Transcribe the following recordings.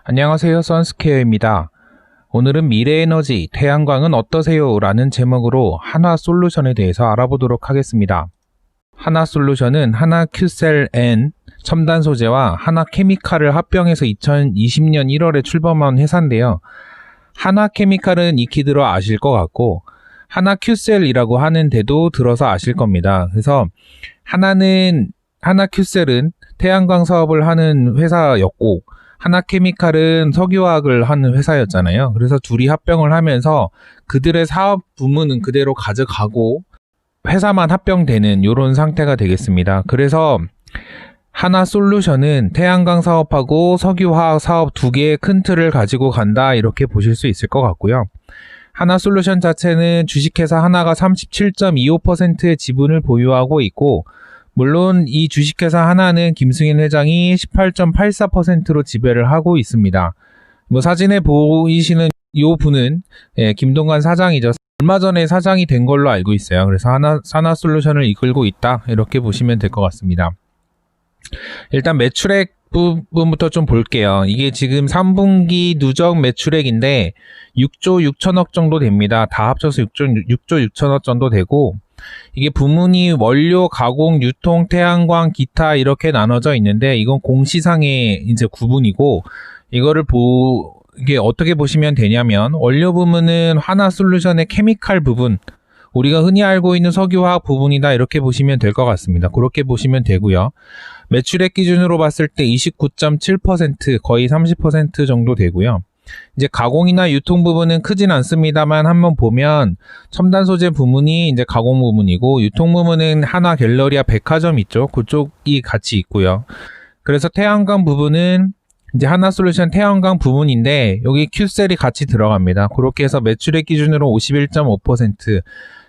안녕하세요, 선스케어입니다. 오늘은 미래에너지, 태양광은 어떠세요? 라는 제목으로 한화솔루션에 대해서 알아보도록 하겠습니다. 한화솔루션은 하나큐셀N 첨단 소재와 하나케미칼을 합병해서 2020년 1월에 출범한 회사인데요. 하나케미칼은 익히 들어 아실 것 같고 하나큐셀이라고 하는데도 들어서 아실 겁니다. 그래서 하나큐셀은 태양광 사업을 하는 회사였고 하나케미칼은 석유화학을 하는 회사였잖아요. 그래서 둘이 합병을 하면서 그들의 사업 부문은 그대로 가져가고 회사만 합병되는 이런 상태가 되겠습니다. 그래서 하나솔루션은 태양광 사업하고 석유화학 사업 두 개의 큰 틀을 가지고 간다, 이렇게 보실 수 있을 것 같고요. 하나솔루션 자체는 주식회사 하나가 37.25%의 지분을 보유하고 있고, 물론 이 주식회사 하나는 김승현 회장이 18.84%로 지배를 하고 있습니다. 사진에 보이시는 이 분은 김동관 사장이죠. 얼마 전에 사장이 된 걸로 알고 있어요. 그래서 하나솔루션을 이끌고 있다, 이렇게 보시면 될 것 같습니다. 일단 매출액 부분부터 좀 볼게요. 이게 지금 3분기 누적 매출액인데 6조 6천억 정도 됩니다. 다 합쳐서 6조 6천억 정도 되고, 이게 부문이 원료, 가공, 유통, 태양광, 기타 이렇게 나눠져 있는데, 이건 공시상의 이제 구분이고, 이게 어떻게 보시면 되냐면, 원료 부문은 하나솔루션의 케미칼 부분, 우리가 흔히 알고 있는 석유화학 부분이다, 이렇게 보시면 될 것 같습니다. 그렇게 보시면 되고요. 매출액 기준으로 봤을 때 29.7%, 거의 30% 정도 되고요. 이제 가공이나 유통 부분은 크진 않습니다만 한번 보면 첨단 소재 부문이 이제 가공 부문이고, 유통 부문은 하나 갤러리아 백화점 있죠. 그쪽이 같이 있고요. 그래서 태양광 부분은 이제 하나솔루션 태양광 부문인데 여기 큐셀이 같이 들어갑니다. 그렇게 해서 매출액 기준으로 51.5%.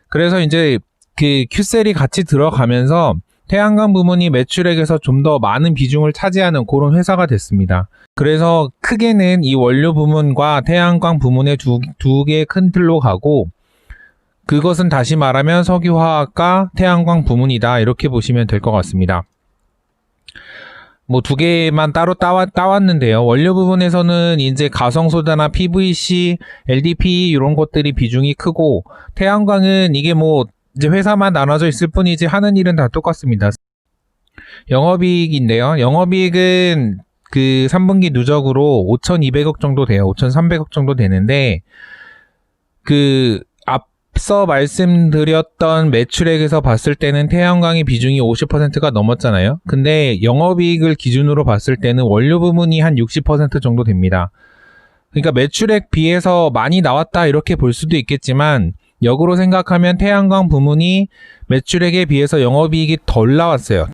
그래서 이제 그 큐셀이 같이 들어가면서 태양광 부문이 매출액에서 좀 더 많은 비중을 차지하는 그런 회사가 됐습니다. 그래서 크게는 이 원료 부문과 태양광 부문의 두 개의 큰 틀로 가고, 그것은 다시 말하면 석유화학과 태양광 부문이다, 이렇게 보시면 될 것 같습니다. 두 개만 따로 따왔는데요. 원료 부분에서는 이제 가성소다나 PVC, LDPE 이런 것들이 비중이 크고, 태양광은 이게 이제 회사만 나눠져 있을 뿐이지 하는 일은 다 똑같습니다. 영업이익인데요. 영업이익은 그 3분기 누적으로 5,200억 정도 돼요. 5,300억 정도 되는데, 앞서 말씀드렸던 매출액에서 봤을 때는 태양광의 비중이 50%가 넘었잖아요. 근데 영업이익을 기준으로 봤을 때는 원료 부문이 한 60% 정도 됩니다. 그러니까 매출액 비해서 많이 나왔다, 이렇게 볼 수도 있겠지만, 역으로 생각하면 태양광 부문이 매출액에 비해서 영업이익이 덜 나왔어요.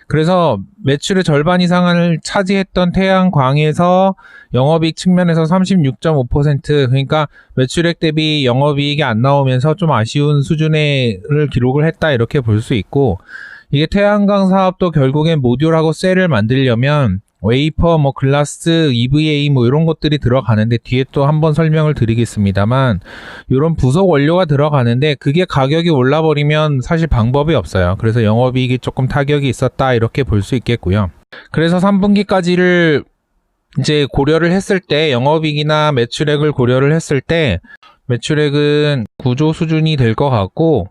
그래서 매출의 절반 이상을 차지했던 태양광에서 영업이익 측면에서 36.5%, 그러니까 매출액 대비 영업이익이 안 나오면서 좀 아쉬운 수준을 기록을 했다, 이렇게 볼 수 있고, 이게 태양광 사업도 결국엔 모듈하고 셀을 만들려면 웨이퍼, 글라스, EVA 이런 것들이 들어가는데, 뒤에 또 한번 설명을 드리겠습니다만, 이런 부속 원료가 들어가는데 그게 가격이 올라버리면 사실 방법이 없어요. 그래서 영업이익이 조금 타격이 있었다, 이렇게 볼 수 있겠고요. 그래서 3분기까지를 이제 고려를 했을 때, 영업이익이나 매출액을 고려를 했을 때 매출액은 9조 수준이 될 것 같고,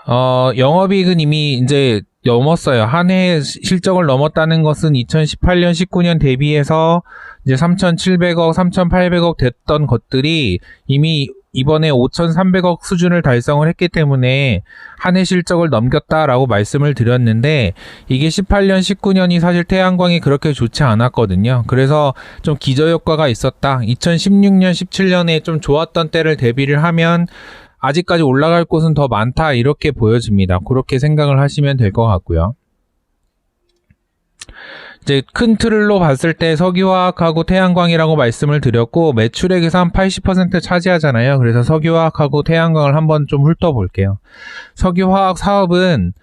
영업이익은 이미 이제 넘었어요. 한 해 실적을 넘었다는 것은 2018년, 19년 대비해서 이제 3,700억, 3,800억 됐던 것들이 이미 이번에 5,300억 수준을 달성을 했기 때문에 한 해 실적을 넘겼다라고 말씀을 드렸는데, 이게 18년, 19년이 사실 태양광이 그렇게 좋지 않았거든요. 그래서 좀 기저효과가 있었다. 2016년, 17년에 좀 좋았던 때를 대비를 하면 아직까지 올라갈 곳은 더 많다, 이렇게 보여집니다. 그렇게 생각을 하시면 될 것 같고요. 이제 큰 틀로 봤을 때 석유화학하고 태양광이라고 말씀을 드렸고, 매출액에서 한 80% 차지하잖아요. 그래서 석유화학하고 태양광을 한번 좀 훑어볼게요. 석유화학 사업은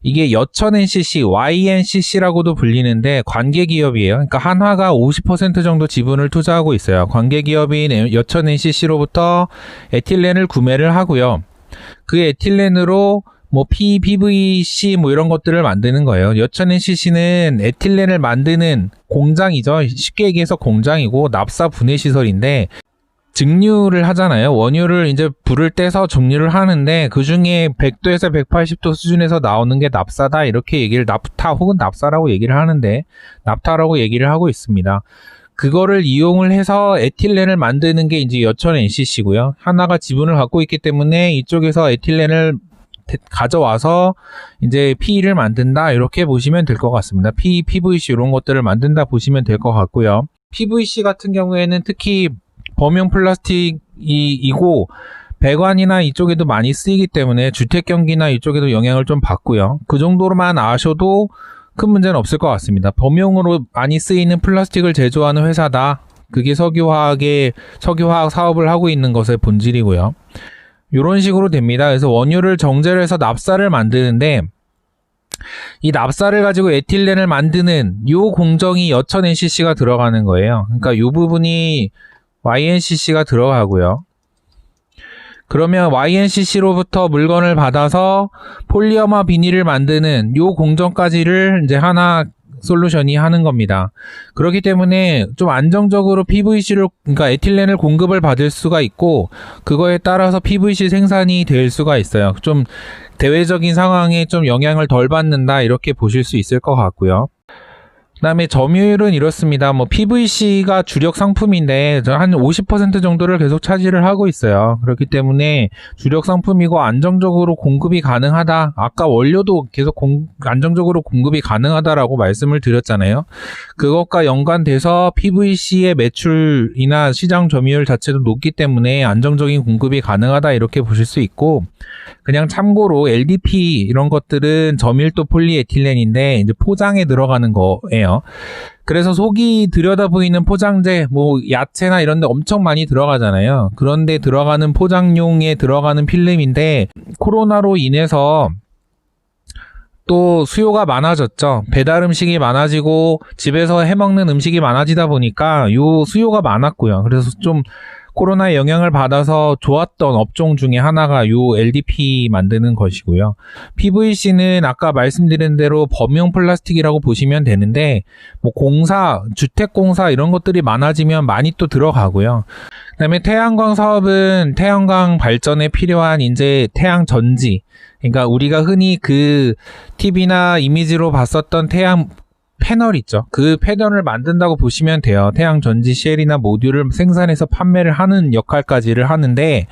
이게 여천 NCC, YNCC라고도 불리는데 관계기업이에요. 그러니까 한화가 50% 정도 지분을 투자하고 있어요. 관계기업인 여천 NCC로부터 에틸렌을 구매를 하고요. 그 에틸렌으로 뭐 PVC 뭐 이런 것들을 만드는 거예요. 여천 NCC는 에틸렌을 만드는 공장이죠. 쉽게 얘기해서 공장이고 납사 분해 시설인데 증류를 하잖아요. 원유를 이제 불을 떼서 증류를 하는데 그 중에 100도에서 180도 수준에서 나오는 게 납사다 이렇게 얘기를 납타 혹은 납사라고 얘기를 하는데 납타라고 얘기를 하고 있습니다. 그거를 이용을 해서 에틸렌을 만드는 게 이제 여천 NCC고요. 하나가 지분을 갖고 있기 때문에 이쪽에서 에틸렌을 가져와서 이제 PE를 만든다 이렇게 보시면 될 것 같습니다. PE, PVC 이런 것들을 만든다 보시면 될 것 같고요. PVC 같은 경우에는 특히 범용 플라스틱이고 배관이나 이쪽에도 많이 쓰이기 때문에 주택 경기나 이쪽에도 영향을 좀 받고요. 그 정도로만 아셔도 큰 문제는 없을 것 같습니다. 범용으로 많이 쓰이는 플라스틱을 제조하는 회사다. 그게 석유화학 사업을 하고 있는 것의 본질이고요. 이런 식으로 됩니다. 그래서 원유를 정제를 해서 납사를 만드는데 이 납사를 가지고 에틸렌을 만드는 이 공정이 여천 NCC가 들어가는 거예요. 그러니까 이 부분이 YNCC가 들어가고요. 그러면 YNCC로부터 물건을 받아서 폴리어머 비닐을 만드는 이 공정까지를 이제 하나 솔루션이 하는 겁니다. 그렇기 때문에 좀 안정적으로 PVC를, 그러니까 에틸렌을 공급을 받을 수가 있고, 그거에 따라서 PVC 생산이 될 수가 있어요. 좀 대외적인 상황에 좀 영향을 덜 받는다, 이렇게 보실 수 있을 것 같고요. 그 다음에 점유율은 이렇습니다. 뭐 PVC가 주력 상품인데 한 50% 정도를 계속 차지를 하고 있어요. 그렇기 때문에 주력 상품이고 안정적으로 공급이 가능하다. 아까 원료도 계속 안정적으로 공급이 가능하다라고 말씀을 드렸잖아요. 그것과 연관돼서 PVC의 매출이나 시장 점유율 자체도 높기 때문에 안정적인 공급이 가능하다 이렇게 보실 수 있고, 그냥 참고로 LDP 이런 것들은 저밀도 폴리에틸렌인데 이제 포장에 들어가는 거예요. 그래서 속이 들여다 보이는 포장재, 뭐 야채나 이런 데 엄청 많이 들어가잖아요. 그런데 들어가는 포장용에 들어가는 필름인데 코로나로 인해서 또 수요가 많아졌죠. 배달 음식이 많아지고 집에서 해먹는 음식이 많아지다 보니까 요 수요가 많았고요. 그래서 좀 코로나의 영향을 받아서 좋았던 업종 중에 하나가 요 LDP 만드는 것이고요. PVC는 아까 말씀드린 대로 범용 플라스틱이라고 보시면 되는데, 뭐 주택공사 이런 것들이 많아지면 많이 또 들어가고요. 그 다음에 태양광 사업은 태양광 발전에 필요한 이제 태양 전지. 그러니까 우리가 흔히 그 TV나 이미지로 봤었던 태양 패널 있죠. 그 패널을 만든다고 보시면 돼요. 태양 전지 쉘이나 모듈을 생산해서 판매를 하는 역할까지를 하는데,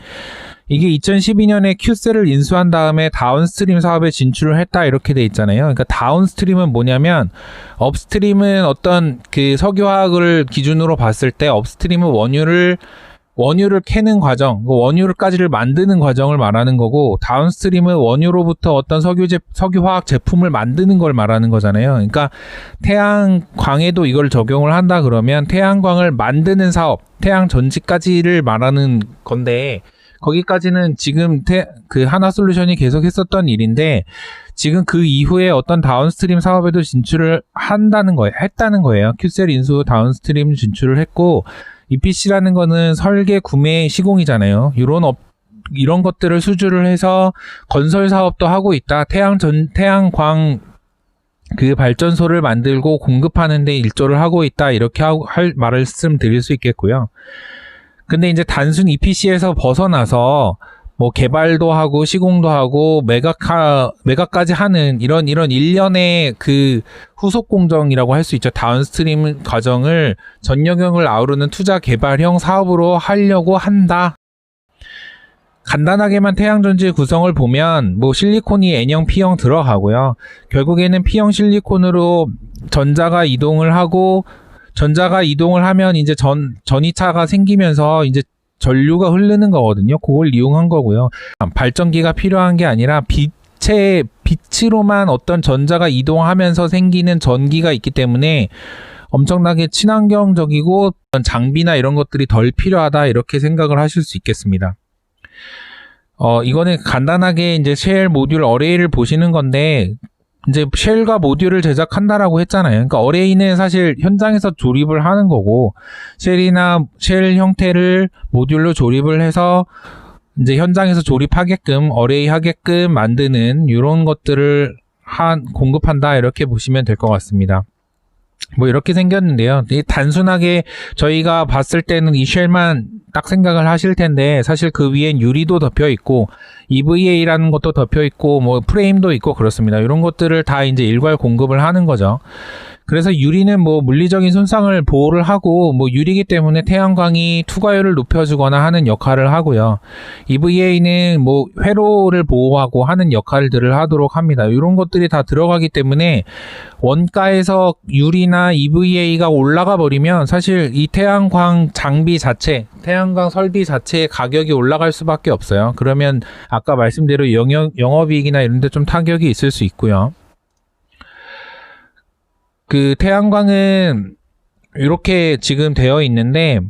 이게 2012년에 큐셀을 인수한 다음에 다운스트림 사업에 진출을 했다 이렇게 돼 있잖아요. 그러니까 다운스트림은 뭐냐면, 업스트림은 어떤 그 석유화학을 기준으로 봤을 때 업스트림은 원유를 캐는 과정, 원유까지를 만드는 과정을 말하는 거고, 다운스트림은 원유로부터 어떤 석유화학 제품을 만드는 걸 말하는 거잖아요. 그러니까 태양광에도 이걸 적용을 한다 그러면 태양광을 만드는 사업, 태양전지까지를 말하는 건데, 거기까지는 지금 그 하나솔루션이 계속 했었던 일인데, 지금 그 이후에 어떤 다운스트림 사업에도 진출을 했다는 거예요. 큐셀 인수 다운스트림 진출을 했고, EPC라는 거는 설계, 구매, 시공이잖아요. 이런 것들을 수주를 해서 건설 사업도 하고 있다. 태양광 그 발전소를 만들고 공급하는 데 일조를 하고 있다. 이렇게 말씀드릴 수 있겠고요. 근데 이제 단순 EPC에서 벗어나서 뭐 개발도 하고 시공도 하고 메가까지 하는 이런 일련의 그 후속 공정이라고 할 수 있죠. 다운스트림 과정을 전 영역을 아우르는 투자 개발형 사업으로 하려고 한다. 간단하게만 태양전지 구성을 보면 뭐 실리콘이 N형, P형 들어가고요. 결국에는 P형 실리콘으로 전자가 이동을 하면 이제 전이차가 생기면서 이제 전류가 흐르는 거거든요. 그걸 이용한 거고요. 발전기가 필요한 게 아니라 빛으로만 어떤 전자가 이동하면서 생기는 전기가 있기 때문에 엄청나게 친환경적이고 장비나 이런 것들이 덜 필요하다 이렇게 생각을 하실 수 있겠습니다. 이거는 간단하게 이제 쉘 모듈 어레이를 보시는 건데, 이제 쉘과 모듈을 제작한다라고 했잖아요. 그러니까 어레이는 사실 현장에서 조립을 하는 거고, 쉘 형태를 모듈로 조립을 해서 이제 현장에서 조립하게끔 어레이하게끔 만드는 이런 것들을 공급한다 이렇게 보시면 될 것 같습니다. 뭐 이렇게 생겼는데요. 단순하게 저희가 봤을 때는 이 쉘만 딱 생각을 하실 텐데 사실 그 위엔 유리도 덮여 있고 EVA라는 것도 덮여 있고 뭐 프레임도 있고 그렇습니다. 이런 것들을 다 이제 일괄 공급을 하는 거죠. 그래서 유리는 뭐 물리적인 손상을 보호를 하고 뭐 유리기 때문에 태양광이 투과율을 높여주거나 하는 역할을 하고요. EVA는 뭐 회로를 보호하고 하는 역할들을 하도록 합니다. 이런 것들이 다 들어가기 때문에 원가에서 유리나 EVA가 올라가 버리면 사실 이 태양광 장비 자체, 태양광 설비 자체의 가격이 올라갈 수밖에 없어요. 그러면 아까 말씀대로 영업이익이나 이런 데 좀 타격이 있을 수 있고요. 그 태양광은 이렇게 지금 되어 있는데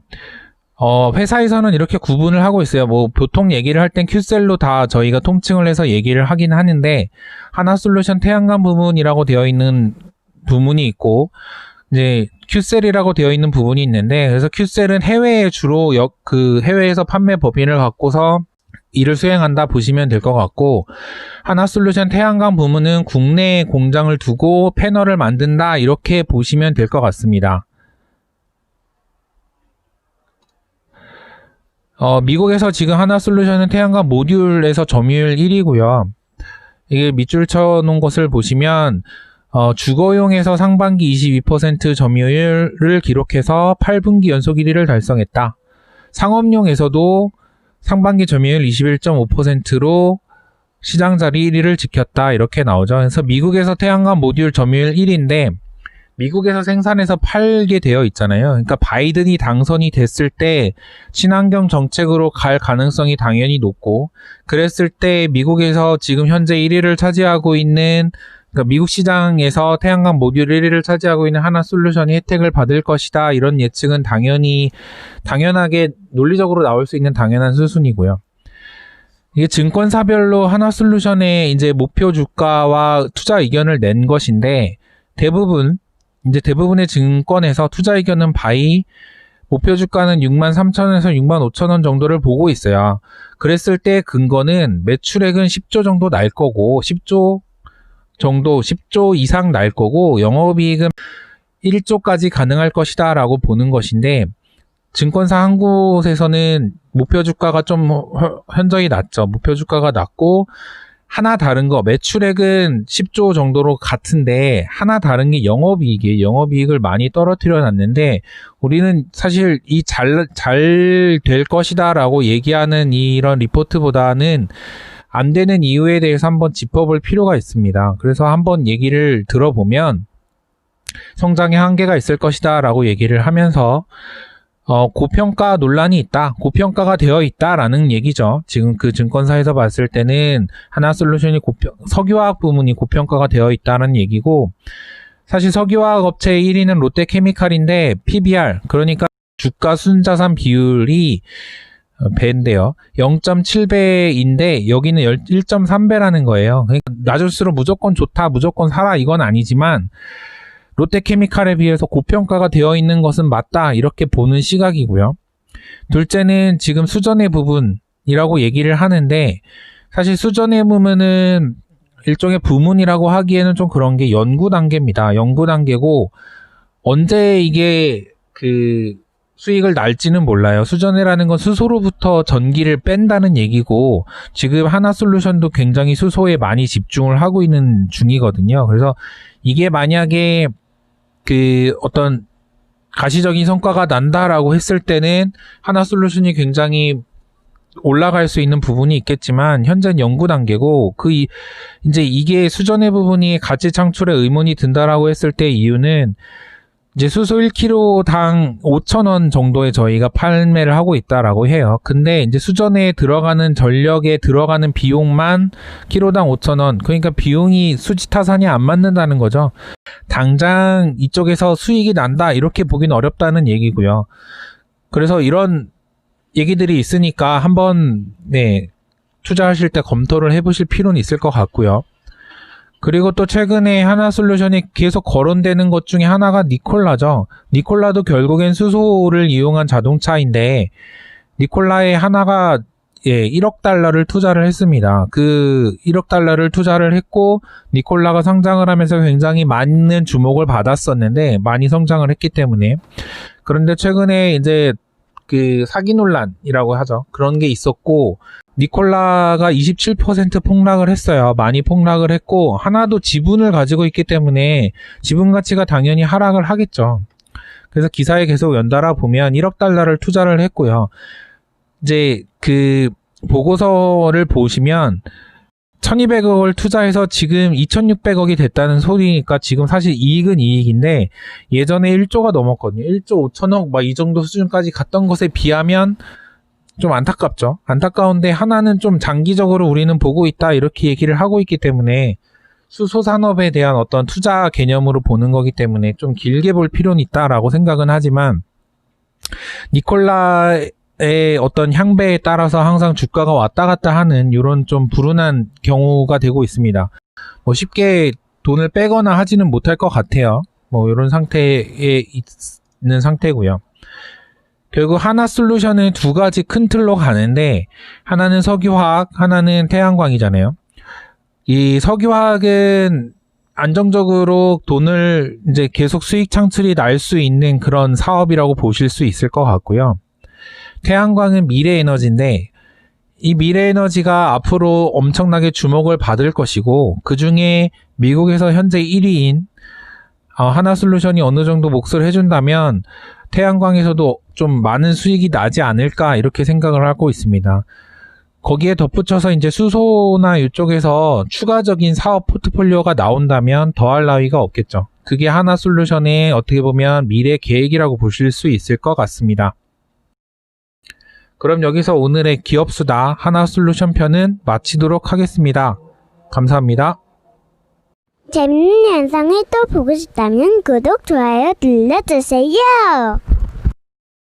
회사에서는 이렇게 구분을 하고 있어요. 뭐 보통 얘기를 할 땐 Q셀로 다 저희가 통칭을 해서 얘기를 하긴 하는데 하나솔루션 태양광 부문이라고 되어 있는 부문이 있고 이제 Q셀이라고 되어 있는 부분이 있는데 그래서 Q셀은 해외에 주로 해외에서 판매 법인을 갖고서 일을 수행한다 보시면 될 것 같고 하나솔루션 태양광 부문은 국내에 공장을 두고 패널을 만든다 이렇게 보시면 될 것 같습니다. 미국에서 지금 하나솔루션은 태양광 모듈에서 점유율 1위고요. 이게 밑줄 쳐놓은 것을 보시면 주거용에서 상반기 22% 점유율을 기록해서 8분기 연속 1위를 달성했다. 상업용에서도 상반기 점유율 21.5%로 시장 자리 1위를 지켰다 이렇게 나오죠. 그래서 미국에서 태양광 모듈 점유율 1위인데 미국에서 생산해서 팔게 되어 있잖아요. 그러니까 바이든이 당선이 됐을 때 친환경 정책으로 갈 가능성이 당연히 높고 그랬을 때 미국에서 지금 현재 1위를 차지하고 있는 그러니까 미국 시장에서 태양광 모듈 1위를 차지하고 있는 하나솔루션이 혜택을 받을 것이다. 이런 예측은 당연하게 논리적으로 나올 수 있는 당연한 수순이고요. 이게 증권사별로 하나솔루션의 이제 목표 주가와 투자 의견을 낸 것인데 대부분의 증권에서 투자 의견은 바이 목표 주가는 63,000원에서 65,000원 정도를 보고 있어요. 그랬을 때 근거는 매출액은 10조 정도 날 거고 10조 이상 날 거고 영업이익은 1조까지 가능할 것이다 라고 보는 것인데 증권사 한 곳에서는 목표 주가가 좀 현저히 낮죠. 목표 주가가 낮고 하나 다른 거 매출액은 10조 정도로 같은데 하나 다른 게 영업이익이에요. 영업이익을 많이 떨어뜨려 놨는데 우리는 사실 이 잘 될 것이다 라고 얘기하는 이런 리포트보다는 안 되는 이유에 대해서 한번 짚어볼 필요가 있습니다. 그래서 한번 얘기를 들어보면 성장의 한계가 있을 것이다 라고 얘기를 하면서 고평가 논란이 있다. 고평가가 되어 있다라는 얘기죠. 지금 그 증권사에서 봤을 때는 하나솔루션이 석유화학 부문이 고평가가 되어 있다는 얘기고 사실 석유화학 업체 1위는 롯데케미칼인데 PBR 그러니까 주가 순자산 비율이 배인데요. 0.7배인데 여기는 1.3배라는 거예요. 그러니까 낮을수록 무조건 좋다, 무조건 사라 이건 아니지만 롯데케미칼에 비해서 고평가가 되어 있는 것은 맞다 이렇게 보는 시각이고요. 둘째는 지금 수전의 부분이라고 얘기를 하는데 사실 수전의 부분은 일종의 부문이라고 하기에는 좀 그런 게 연구 단계입니다. 연구 단계고 언제 이게 수익을 날지는 몰라요. 수전해라는 건 수소로부터 전기를 뺀다는 얘기고 지금 하나솔루션도 굉장히 수소에 많이 집중을 하고 있는 중이거든요. 그래서 이게 만약에 어떤 가시적인 성과가 난다라고 했을 때는 하나솔루션이 굉장히 올라갈 수 있는 부분이 있겠지만 현재는 연구 단계고 이제 이게 수전의 부분이 가치 창출에 의문이 든다라고 했을 때 이유는 이제 수소 1kg당 5,000원 정도에 저희가 판매를 하고 있다라고 해요. 근데 이제 수전에 들어가는 전력에 들어가는 비용만 키로당 5,000원. 그러니까 비용이 수지타산이 안 맞는다는 거죠. 당장 이쪽에서 수익이 난다 이렇게 보기는 어렵다는 얘기고요. 그래서 이런 얘기들이 있으니까 한번 투자하실 때 검토를 해보실 필요는 있을 것 같고요. 그리고 또 최근에 하나솔루션이 계속 거론되는 것 중에 하나가 니콜라죠. 니콜라도 결국엔 수소를 이용한 자동차인데 니콜라의 하나가 1억 달러를 투자를 했습니다. 그 1억 달러를 투자를 했고 니콜라가 성장을 하면서 굉장히 많은 주목을 받았었는데 많이 성장을 했기 때문에. 그런데 최근에 이제 그 사기 논란이라고 하죠. 그런 게 있었고 니콜라가 27% 폭락을 했어요. 많이 폭락을 했고 하나도 지분을 가지고 있기 때문에 지분 가치가 당연히 하락을 하겠죠. 그래서 기사에 계속 연달아 보면 1억 달러를 투자를 했고요. 이제 그 보고서를 보시면 1200억을 투자해서 지금 2600억이 됐다는 소리니까 지금 사실 이익은 이익인데 예전에 1조가 넘었거든요. 1조 5천억 막 이 정도 수준까지 갔던 것에 비하면 좀 안타깝죠. 안타까운데 하나는 좀 장기적으로 우리는 보고 있다 이렇게 얘기를 하고 있기 때문에 수소 산업에 대한 어떤 투자 개념으로 보는 거기 때문에 좀 길게 볼 필요는 있다라고 생각은 하지만 니콜라의 어떤 향배에 따라서 항상 주가가 왔다 갔다 하는 이런 좀 불운한 경우가 되고 있습니다. 뭐 쉽게 돈을 빼거나 하지는 못할 것 같아요. 뭐 이런 상태에 있는 상태고요. 결국 하나솔루션은 두 가지 큰 틀로 가는데 하나는 석유화학, 하나는 태양광이잖아요. 이 석유화학은 안정적으로 돈을 이제 계속 수익 창출이 날 수 있는 그런 사업이라고 보실 수 있을 것 같고요. 태양광은 미래 에너지인데 이 미래 에너지가 앞으로 엄청나게 주목을 받을 것이고 그 중에 미국에서 현재 1위인 하나솔루션이 어느 정도 몫을 해준다면 태양광에서도 좀 많은 수익이 나지 않을까 이렇게 생각을 하고 있습니다. 거기에 덧붙여서 이제 수소나 이쪽에서 추가적인 사업 포트폴리오가 나온다면 더할 나위가 없겠죠. 그게 하나솔루션의 어떻게 보면 미래 계획이라고 보실 수 있을 것 같습니다. 그럼 여기서 오늘의 기업수다 하나솔루션 편은 마치도록 하겠습니다. 감사합니다. 재밌는 영상을 또 보고 싶다면 구독, 좋아요 눌러주세요.